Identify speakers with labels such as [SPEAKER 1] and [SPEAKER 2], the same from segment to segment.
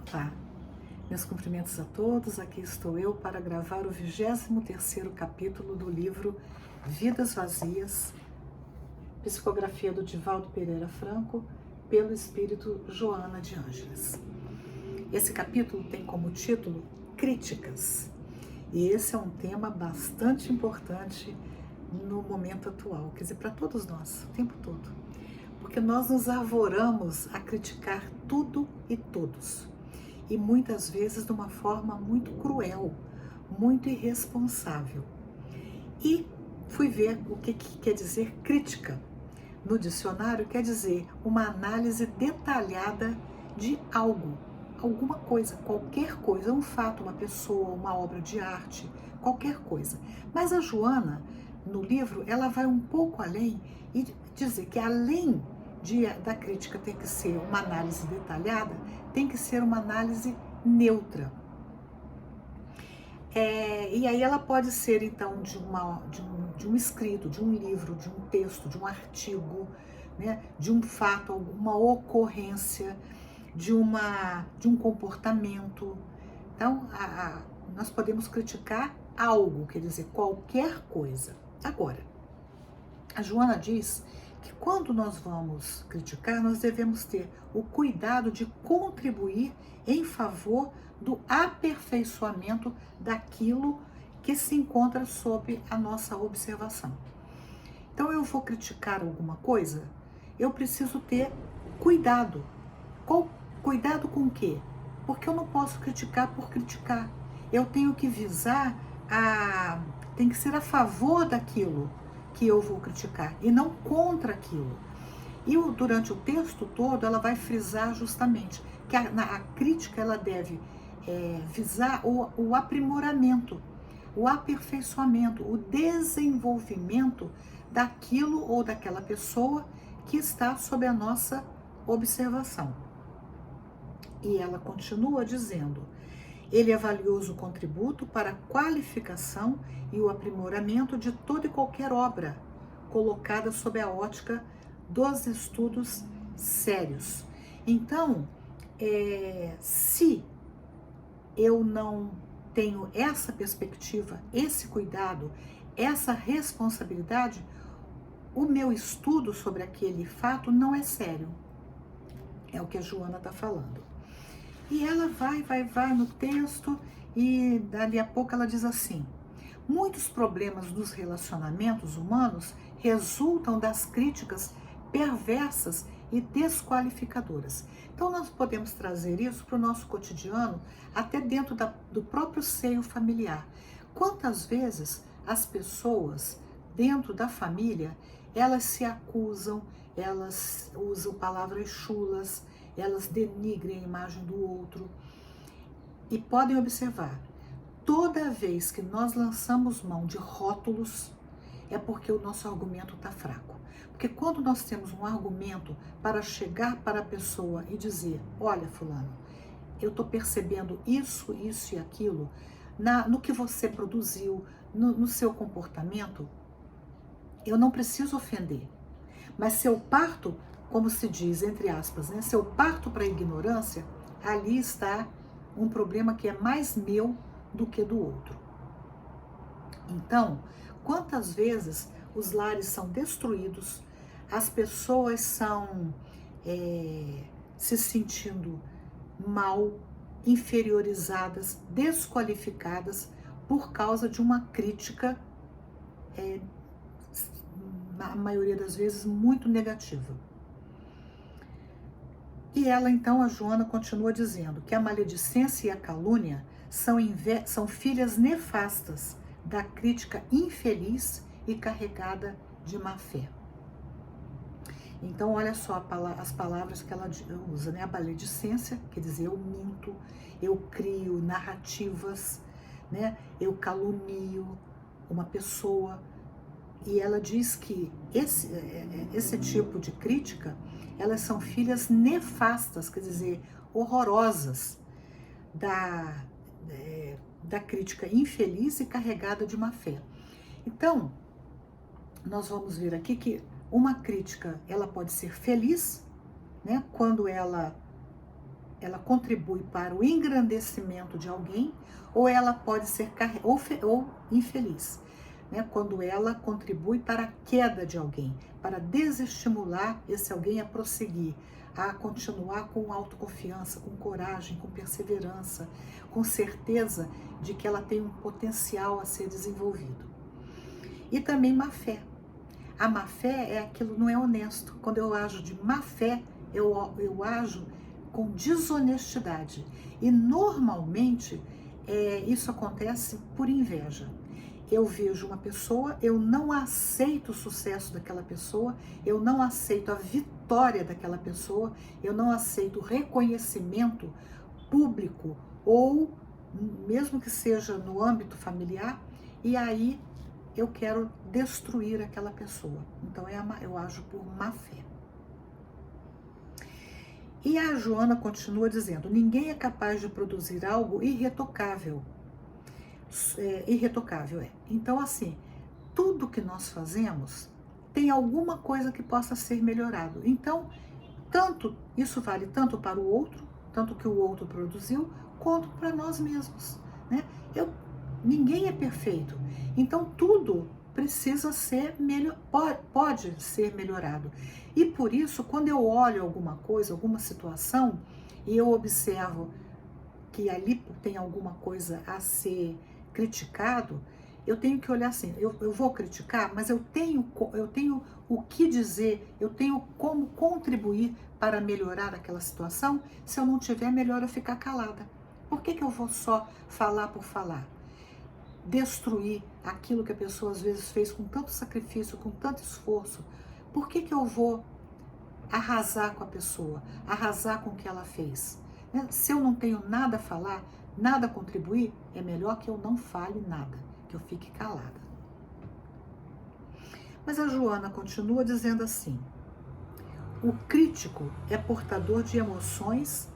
[SPEAKER 1] Opa, meus cumprimentos a todos, aqui estou eu para gravar o 23º capítulo do livro Vidas Vazias, psicografia do Divaldo Pereira Franco, pelo espírito Joana de Ângeles. Esse capítulo tem como título Críticas, e esse é um tema bastante importante no momento atual, quer dizer, para todos nós, o tempo todo, porque nós nos arvoramos a criticar tudo e todos. E muitas vezes de uma forma muito cruel, muito irresponsável. E fui ver o que quer dizer crítica. No dicionário quer dizer uma análise detalhada de algo, alguma coisa, qualquer coisa, um fato, uma pessoa, uma obra de arte, qualquer coisa. Mas a Joana, no livro, ela vai um pouco além e dizer que além da crítica ter que ser uma análise detalhada, tem que ser uma análise neutra. E aí ela pode ser, então, de um escrito, de um livro, de um texto, de um artigo, né, de um fato, alguma ocorrência, de um comportamento. Então, nós podemos criticar algo, quer dizer, qualquer coisa. Agora, a Joana diz que quando nós vamos criticar, nós devemos ter o cuidado de contribuir em favor do aperfeiçoamento daquilo que se encontra sob a nossa observação. Então, eu vou criticar alguma coisa, eu preciso ter cuidado. Cuidado com o quê? Porque eu não posso criticar por criticar. Eu tenho que visar tem que ser a favor daquilo que eu vou criticar e não contra aquilo. E durante o texto todo ela vai frisar justamente que a crítica ela deve visar o aprimoramento, o aperfeiçoamento, o desenvolvimento daquilo ou daquela pessoa que está sob a nossa observação. E ela continua dizendo: ele é valioso contributo para a qualificação e o aprimoramento de toda e qualquer obra, colocada sob a ótica dos estudos sérios. Então, se eu não tenho essa perspectiva, esse cuidado, essa responsabilidade, o meu estudo sobre aquele fato não é sério. É o que a Joana está falando. E ela vai no texto e dali a pouco ela diz assim: muitos problemas dos relacionamentos humanos resultam das críticas perversas e desqualificadoras. Então nós podemos trazer isso para o nosso cotidiano, até dentro do próprio seio familiar. Quantas vezes as pessoas dentro da família, elas se acusam, elas usam palavras chulas, elas denigrem a imagem do outro. E podem observar, toda vez que nós lançamos mão de rótulos, é porque o nosso argumento está fraco. Porque quando nós temos um argumento para chegar para a pessoa e dizer: olha, fulano, eu estou percebendo isso, isso e aquilo, no que você produziu, no seu comportamento, eu não preciso ofender. Mas se eu parto, como se diz, entre aspas, né? Se eu parto para a ignorância, ali está um problema que é mais meu do que do outro. Então, quantas vezes os lares são destruídos, as pessoas são se sentindo mal, inferiorizadas, desqualificadas por causa de uma crítica, na maioria das vezes, muito negativa. E ela, então, a Joana, continua dizendo que a maledicência e a calúnia são filhas nefastas da crítica infeliz e carregada de má fé. Então, olha só as palavras que ela usa, né? A maledicência, quer dizer, eu minto, eu crio narrativas, né? Eu calunio uma pessoa. E ela diz que esse tipo de crítica, elas são filhas nefastas, quer dizer, horrorosas, da crítica infeliz e carregada de má fé. Então, nós vamos ver aqui que uma crítica, ela pode ser feliz, né, quando ela ela contribui para o engrandecimento de alguém, ou ela pode ser ou infeliz, né? Quando ela contribui para a queda de alguém, para desestimular esse alguém a prosseguir, a continuar com autoconfiança, com coragem, com perseverança, com certeza de que ela tem um potencial a ser desenvolvido. E também má fé. A má fé é aquilo, não é honesto. Quando eu ajo de má fé, eu ajo com desonestidade. E normalmente isso acontece por inveja. Eu vejo uma pessoa, eu não aceito o sucesso daquela pessoa, eu não aceito a vitória daquela pessoa, eu não aceito o reconhecimento público ou mesmo que seja no âmbito familiar, e aí eu quero destruir aquela pessoa. Então eu ajo por má fé. E a Joana continua dizendo: ninguém é capaz de produzir algo irretocável. Irretocável é. Então, assim, tudo que nós fazemos tem alguma coisa que possa ser melhorado. Então, isso vale tanto para o outro, tanto que o outro produziu, quanto para nós mesmos, né? Ninguém é perfeito. Então, tudo precisa ser pode ser melhorado. E por isso, quando eu olho alguma coisa, alguma situação, e eu observo que ali tem alguma coisa a ser criticado, eu tenho que olhar assim, eu vou criticar, mas eu tenho o que dizer, eu tenho como contribuir para melhorar aquela situação. Se eu não tiver, melhor eu ficar calada. Por que eu vou só falar por falar? Destruir aquilo que a pessoa às vezes fez com tanto sacrifício, com tanto esforço. Por que eu vou arrasar com a pessoa, arrasar com o que ela fez? Se eu não tenho nada a falar, nada a contribuir, é melhor que eu não fale nada, que eu fique calada. Mas a Joana continua dizendo assim: o crítico é portador de emoções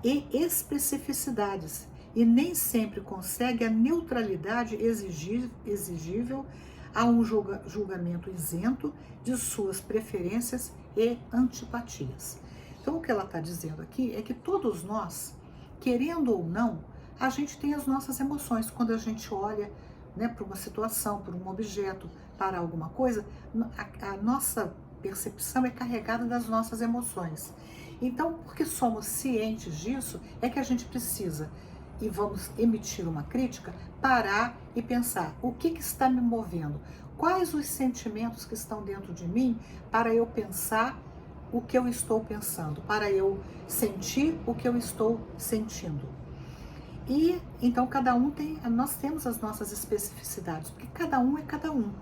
[SPEAKER 1] e especificidades e nem sempre consegue a neutralidade exigível a um julgamento isento de suas preferências e antipatias. Então, o que ela está dizendo aqui é que todos nós, querendo ou não, a gente tem as nossas emoções. Quando a gente olha, né, para uma situação, para um objeto, para alguma coisa, a nossa percepção é carregada das nossas emoções. Então, porque somos cientes disso, é que a gente precisa, e vamos emitir uma crítica, parar e pensar: o que está me movendo? Quais os sentimentos que estão dentro de mim para eu pensar o que eu estou pensando, para eu sentir o que eu estou sentindo? E então nós temos as nossas especificidades, porque cada um é cada um.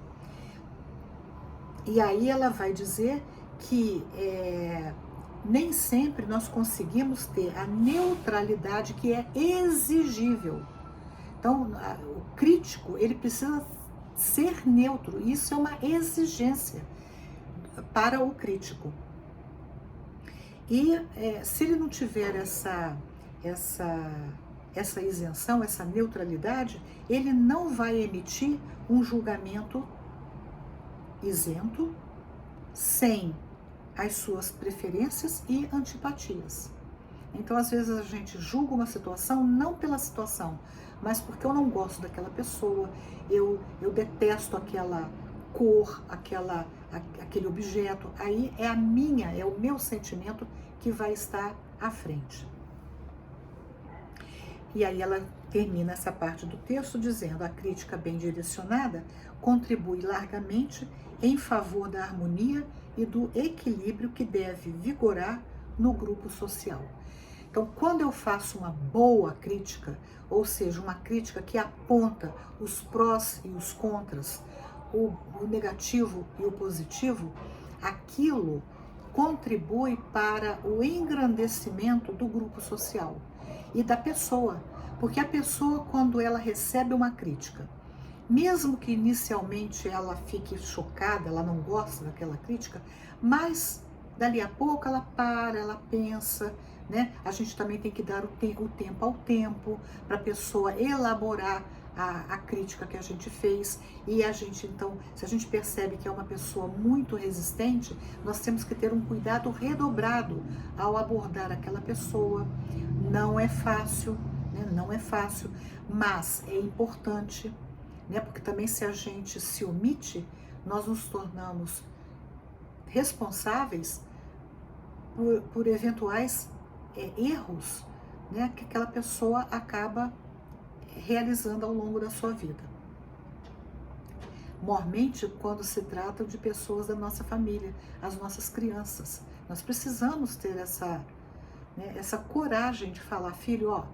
[SPEAKER 1] E aí ela vai dizer que nem sempre nós conseguimos ter a neutralidade que é exigível. Então, o crítico, ele precisa ser neutro. Isso é uma exigência para o crítico. E se ele não tiver essa isenção, essa neutralidade, ele não vai emitir um julgamento isento, sem as suas preferências e antipatias. Então, às vezes a gente julga uma situação não pela situação, mas porque eu não gosto daquela pessoa, eu detesto aquela cor, aquele objeto. Aí é o meu sentimento que vai estar à frente. E aí ela termina essa parte do texto dizendo: a crítica bem direcionada contribui largamente em favor da harmonia e do equilíbrio que deve vigorar no grupo social. Então, quando eu faço uma boa crítica, ou seja, uma crítica que aponta os prós e os contras, o negativo e o positivo, aquilo contribui para o engrandecimento do grupo social e da pessoa, porque a pessoa, quando ela recebe uma crítica, mesmo que inicialmente ela fique chocada, ela não gosta daquela crítica, mas dali a pouco ela para, ela pensa, né? A gente também tem que dar o tempo ao tempo para a pessoa elaborar a crítica que a gente fez, e a gente, então, se a gente percebe que é uma pessoa muito resistente, nós temos que ter um cuidado redobrado ao abordar aquela pessoa. Não é fácil, né? Não é fácil, mas é importante, né? Porque também, se a gente se omite, nós nos tornamos responsáveis por eventuais erros, né, que aquela pessoa acaba realizando ao longo da sua vida. Mormente quando se trata de pessoas da nossa família, as nossas crianças. Nós precisamos ter essa coragem de falar: filho, ó,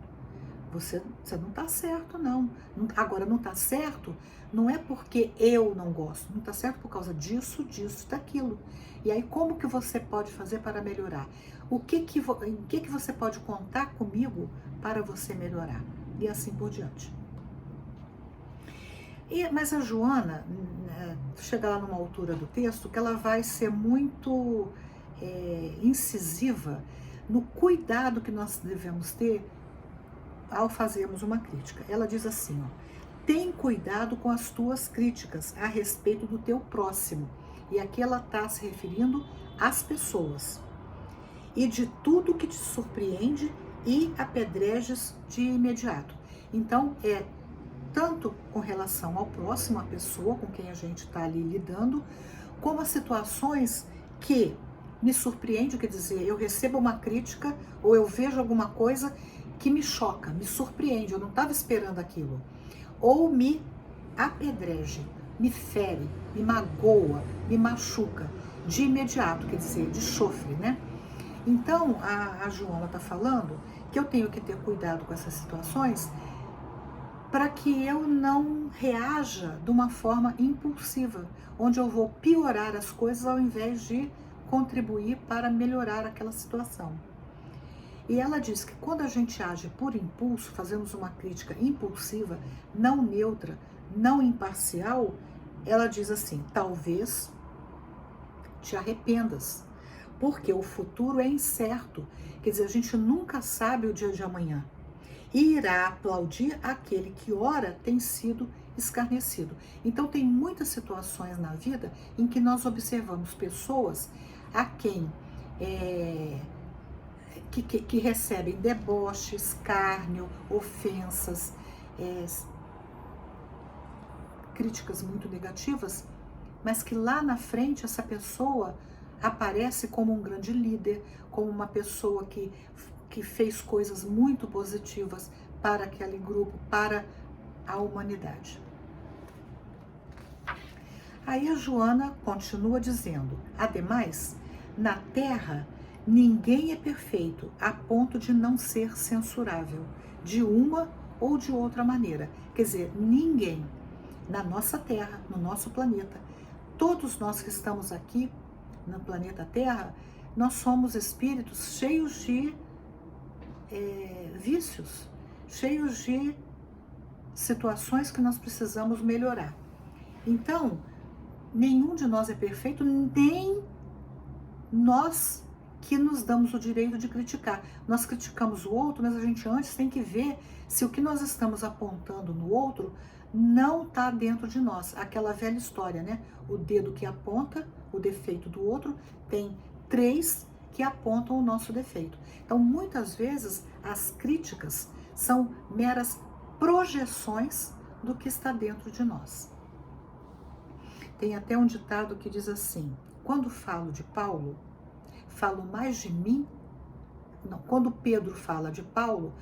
[SPEAKER 1] você não está certo, não. Agora, não está certo não é porque eu não gosto, não está certo por causa disso, daquilo. E aí, como que você pode fazer para melhorar? Em que você pode contar comigo para você melhorar? E assim por diante. Mas a Joana, chega lá numa altura do texto que ela vai ser muito incisiva no cuidado que nós devemos ter ao fazermos uma crítica. Ela diz assim, ó: tem cuidado com as tuas críticas a respeito do teu próximo. E aqui ela está se referindo às pessoas. E de tudo que te surpreende e apedrejes de imediato. Então, tanto com relação ao próximo, a pessoa com quem a gente está ali lidando, como as situações que me surpreendem, quer dizer, eu recebo uma crítica ou eu vejo alguma coisa que me choca, me surpreende, eu não estava esperando aquilo. Ou me apedreje, me fere, me magoa, me machuca, de imediato, quer dizer, de chofre, né? Então, a Joana está falando que eu tenho que ter cuidado com essas situações para que eu não reaja de uma forma impulsiva, onde eu vou piorar as coisas ao invés de contribuir para melhorar aquela situação. E ela diz que quando a gente age por impulso, fazemos uma crítica impulsiva, não neutra, não imparcial, ela diz assim: talvez te arrependas, porque o futuro é incerto. Quer dizer, a gente nunca sabe o dia de amanhã. E irá aplaudir aquele que ora tem sido escarnecido. Então tem muitas situações na vida em que nós observamos pessoas a quem que recebem deboche, escárnio, ofensas, críticas muito negativas, mas que lá na frente essa pessoa aparece como um grande líder, como uma pessoa que fez coisas muito positivas para aquele grupo, para a humanidade. Aí a Joana continua dizendo: ademais, na Terra, ninguém é perfeito a ponto de não ser censurável, de uma ou de outra maneira. Quer dizer, ninguém na nossa Terra, no nosso planeta, todos nós que estamos aqui no planeta Terra, nós somos espíritos cheios de vícios, cheios de situações que nós precisamos melhorar. Então, nenhum de nós é perfeito, nem nós que nos damos o direito de criticar. Nós criticamos o outro, mas a gente antes tem que ver se o que nós estamos apontando no outro não está dentro de nós. Aquela velha história, né? O dedo que aponta o defeito do outro tem 3 que apontam o nosso defeito. Então, muitas vezes, as críticas são meras projeções do que está dentro de nós. Tem até um ditado que diz assim: quando falo de Paulo, falo mais de mim. Não, quando Pedro fala de Paulo,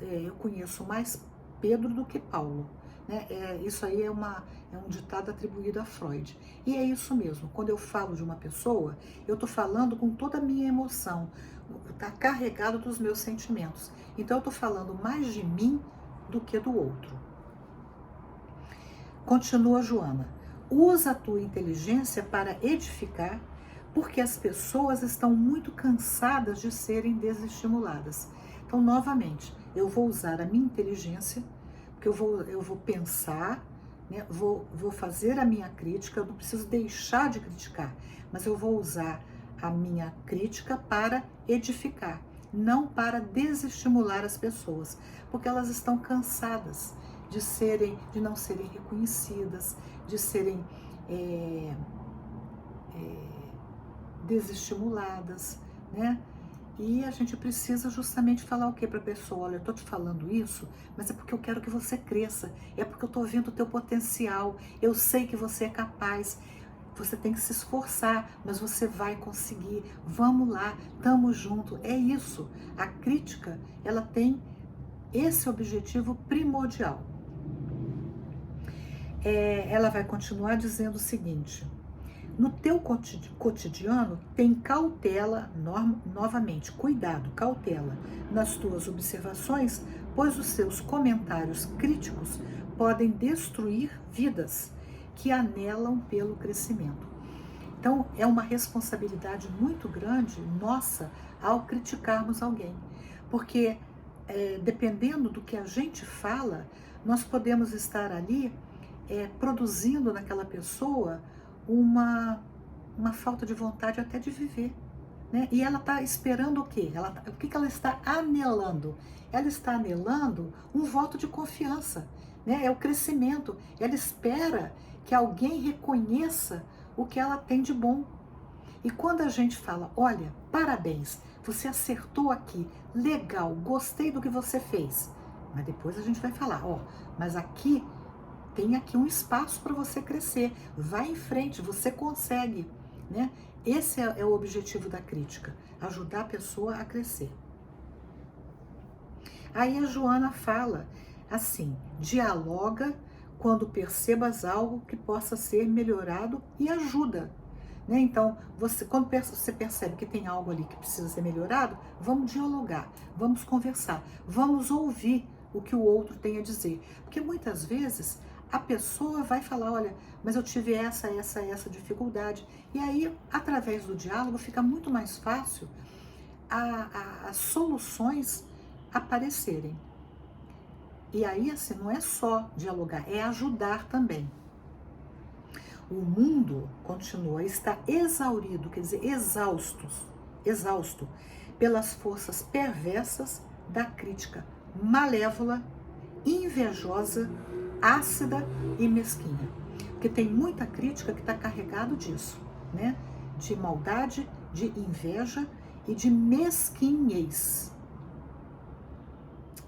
[SPEAKER 1] eu conheço mais Pedro do que Paulo. Né? Isso aí é um ditado atribuído a Freud. E é isso mesmo, quando eu falo de uma pessoa, eu estou falando com toda a minha emoção, está carregado dos meus sentimentos. Então eu estou falando mais de mim do que do outro. Continua Joana: usa a tua inteligência para edificar, porque as pessoas estão muito cansadas de serem desestimuladas. Então, novamente, eu vou usar a minha inteligência, porque eu vou pensar, né? vou fazer a minha crítica, eu não preciso deixar de criticar, mas eu vou usar a minha crítica para edificar, não para desestimular as pessoas, porque elas estão cansadas de não serem reconhecidas, de serem desestimuladas, né? E a gente precisa justamente falar o que para a pessoa? Olha, eu estou te falando isso, mas é porque eu quero que você cresça, é porque eu estou vendo o teu potencial, eu sei que você é capaz, você tem que se esforçar, mas você vai conseguir, vamos lá, tamo junto, é isso. A crítica, ela tem esse objetivo primordial. Ela vai continuar dizendo o seguinte: no teu cotidiano, tem cautela, novamente, cuidado, cautela nas tuas observações, pois os seus comentários críticos podem destruir vidas que anelam pelo crescimento. Então, é uma responsabilidade muito grande nossa ao criticarmos alguém, porque dependendo do que a gente fala, nós podemos estar ali produzindo naquela pessoa uma falta de vontade até de viver, né? E ela está esperando o quê? O que ela está anelando? Ela está anelando um voto de confiança, né? É o crescimento. Ela espera que alguém reconheça o que ela tem de bom. E quando a gente fala, olha, parabéns, você acertou aqui, legal, gostei do que você fez. Mas depois a gente vai falar, mas aqui tem aqui um espaço para você crescer, vai em frente, você consegue, né? Esse é o objetivo da crítica, ajudar a pessoa a crescer. Aí a Joana fala assim, dialoga quando percebas algo que possa ser melhorado e ajuda, né? Então, quando você percebe que tem algo ali que precisa ser melhorado, vamos dialogar, vamos conversar, vamos ouvir o que o outro tem a dizer, porque muitas vezes a pessoa vai falar, olha, mas eu tive essa dificuldade. E aí, através do diálogo, fica muito mais fácil as soluções aparecerem. E aí, assim, não é só dialogar, é ajudar também. O mundo, continua, está exaurido, quer dizer, exausto pelas forças perversas da crítica malévola, invejosa, ácida e mesquinha. Porque tem muita crítica que está carregado disso, né? De maldade, de inveja e de mesquinhez.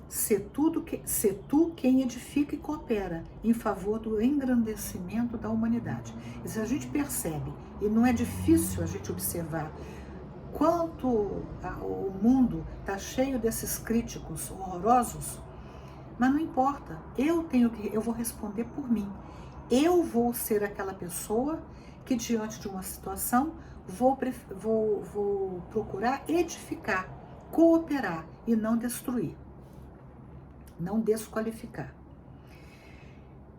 [SPEAKER 1] Se tu quem edifica e coopera em favor do engrandecimento da humanidade. E se a gente percebe, e não é difícil a gente observar, quanto o mundo está cheio desses críticos horrorosos, mas não importa, eu vou responder por mim. Eu vou ser aquela pessoa que, diante de uma situação, vou procurar edificar, cooperar e não destruir, não desqualificar.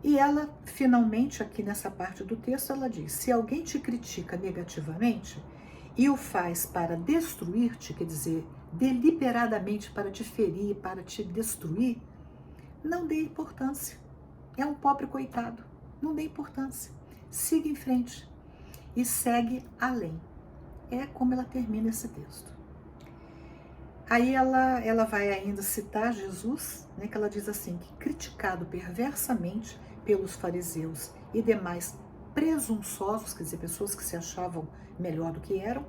[SPEAKER 1] E ela, finalmente, aqui nessa parte do texto, ela diz, se alguém te critica negativamente e o faz para destruir-te, quer dizer, deliberadamente para te ferir, para te destruir, não dê importância. É um pobre coitado. Não dê importância. Siga em frente. E segue além. É como ela termina esse texto. Aí ela vai ainda citar Jesus, né, que ela diz assim, que criticado perversamente pelos fariseus e demais presunçosos, quer dizer, pessoas que se achavam melhor do que eram,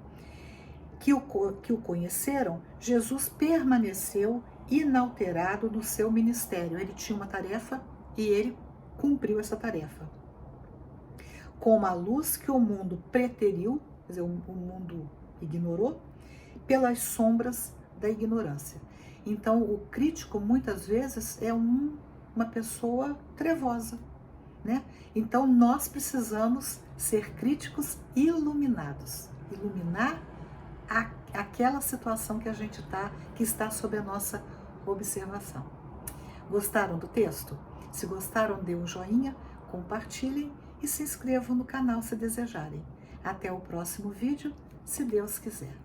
[SPEAKER 1] que o conheceram, Jesus permaneceu inalterado no seu ministério. Ele tinha uma tarefa e ele cumpriu essa tarefa. Como a luz que o mundo preteriu, quer dizer, o mundo ignorou, pelas sombras da ignorância. Então, o crítico, muitas vezes, é uma pessoa trevosa, né? Então, nós precisamos ser críticos iluminados. Iluminar aquela situação que a gente que está sob a nossa observação. Gostaram do texto? Se gostaram, dê um joinha, compartilhem e se inscrevam no canal se desejarem. Até o próximo vídeo, se Deus quiser.